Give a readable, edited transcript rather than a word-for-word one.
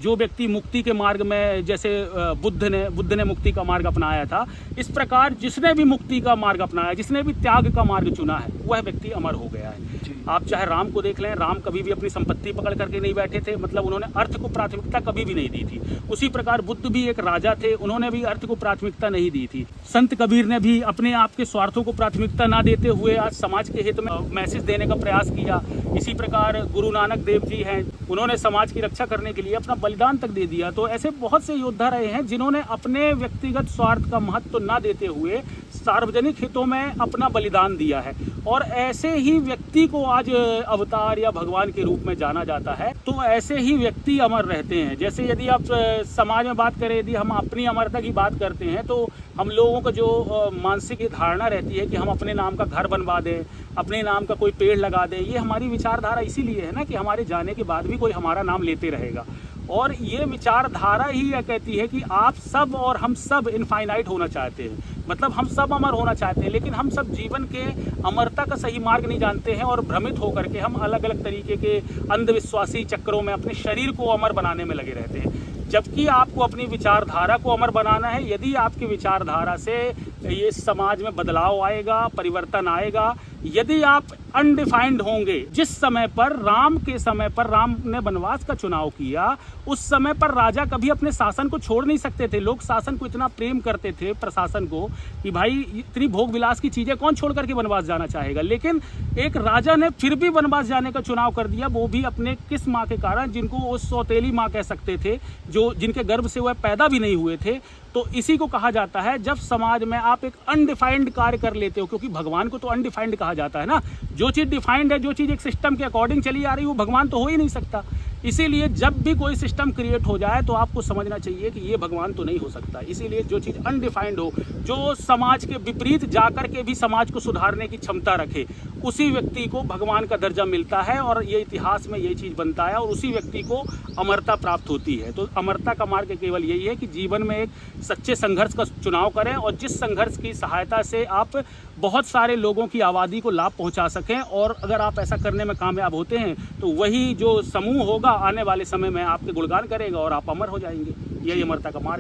जो व्यक्ति मुक्ति के मार्ग में, जैसे बुद्ध ने मुक्ति का मार्ग अपनाया था, इस प्रकार जिसने भी मुक्ति का मार्ग अपनाया, जिसने भी त्याग का मार्ग चुना है, वह व्यक्ति अमर हो गया है। आप चाहे राम को देख लें, राम कभी भी अपनी संपत्ति पकड़ करके नहीं बैठे थे, मतलब उन्होंने अर्थ को प्राथमिकता कभी भी नहीं दी थी। उसी प्रकार बुद्ध भी एक राजा थे, उन्होंने भी अर्थ को प्राथमिकता नहीं दी थी। संत कबीर ने भी अपने आप के स्वार्थों को प्राथमिकता ना देते हुए आज समाज के हित में मैसेज देने का प्रयास किया। इसी प्रकार गुरु नानक देव जी हैं, उन्होंने समाज की रक्षा करने के लिए अपना बलिदान तक दे दिया। तो ऐसे बहुत से योद्धा रहे हैं जिन्होंने अपने व्यक्तिगत स्वार्थ का महत्व ना देते हुए सार्वजनिक हितों में अपना बलिदान दिया है, और ऐसे ही व्यक्ति को आज अवतार या भगवान के रूप में जाना जाता है। तो ऐसे ही व्यक्ति अमर रहते हैं। जैसे यदि आप समाज में बात करें, यदि हम अपनी अमरता की बात करते हैं, तो हम लोगों को जो मानसिक धारणा रहती है कि हम अपने नाम का घर बनवा दें, अपने नाम का कोई पेड़ लगा दें, ये हमारी विचारधारा इसीलिए है ना कि हमारे जाने के बाद भी कोई हमारा नाम लेते रहेगा। और ये विचारधारा ही यह कहती है कि आप सब और हम सब इनफाइनाइट होना चाहते हैं, मतलब हम सब अमर होना चाहते हैं, लेकिन हम सब जीवन के अमरता का सही मार्ग नहीं जानते हैं, और भ्रमित होकर के हम अलग अलग तरीके के अंधविश्वासी चक्रों में अपने शरीर को अमर बनाने में लगे रहते हैं। जबकि आपको अपनी विचारधारा को अमर बनाना है। यदि आपकी विचारधारा से ये समाज में बदलाव आएगा, परिवर्तन आएगा, यदि आप अनडिफाइंड होंगे। जिस समय पर राम के समय पर राम ने वनवास का चुनाव किया, उस समय पर राजा कभी अपने शासन को छोड़ नहीं सकते थे। लोग शासन को इतना प्रेम करते थे, प्रशासन को, कि भाई इतनी भोग विलास की चीजें कौन छोड़ करके वनवास जाना चाहेगा। लेकिन एक राजा ने फिर भी वनवास जाने का चुनाव कर दिया, वो भी अपने किस माँ के कारण, जिनको वो सौतेली माँ कह सकते थे, जो जिनके गर्भ से वह पैदा भी नहीं हुए थे। तो इसी को कहा जाता है, जब समाज में आप एक अनडिफाइंड कार्य कर लेते हो, क्योंकि भगवान को तो अनडिफाइंड कहा जाता है ना। जो चीज़ डिफाइंड है, जो चीज़ एक सिस्टम के अकॉर्डिंग चली आ रही है, वो भगवान तो हो ही नहीं सकता। इसीलिए जब भी कोई सिस्टम क्रिएट हो जाए तो आपको समझना चाहिए कि ये भगवान तो नहीं हो सकता। इसीलिए जो चीज़ अनडिफाइंड हो, जो समाज के विपरीत जाकर के भी समाज को सुधारने की क्षमता रखे, उसी व्यक्ति को भगवान का दर्जा मिलता है, और ये इतिहास में ये चीज़ बनता है, और उसी व्यक्ति को अमरता प्राप्त होती है। तो अमरता का मार्ग केवल यही है कि जीवन में एक सच्चे संघर्ष का चुनाव करें, और जिस संघर्ष की सहायता से आप बहुत सारे लोगों की आबादी को लाभ पहुंचा सकें। और अगर आप ऐसा करने में कामयाब होते हैं, तो वही जो समूह होगा आने वाले समय में आपके गुणगान करेगा, और आप अमर हो जाएंगे। यही अमरता का मार्ग।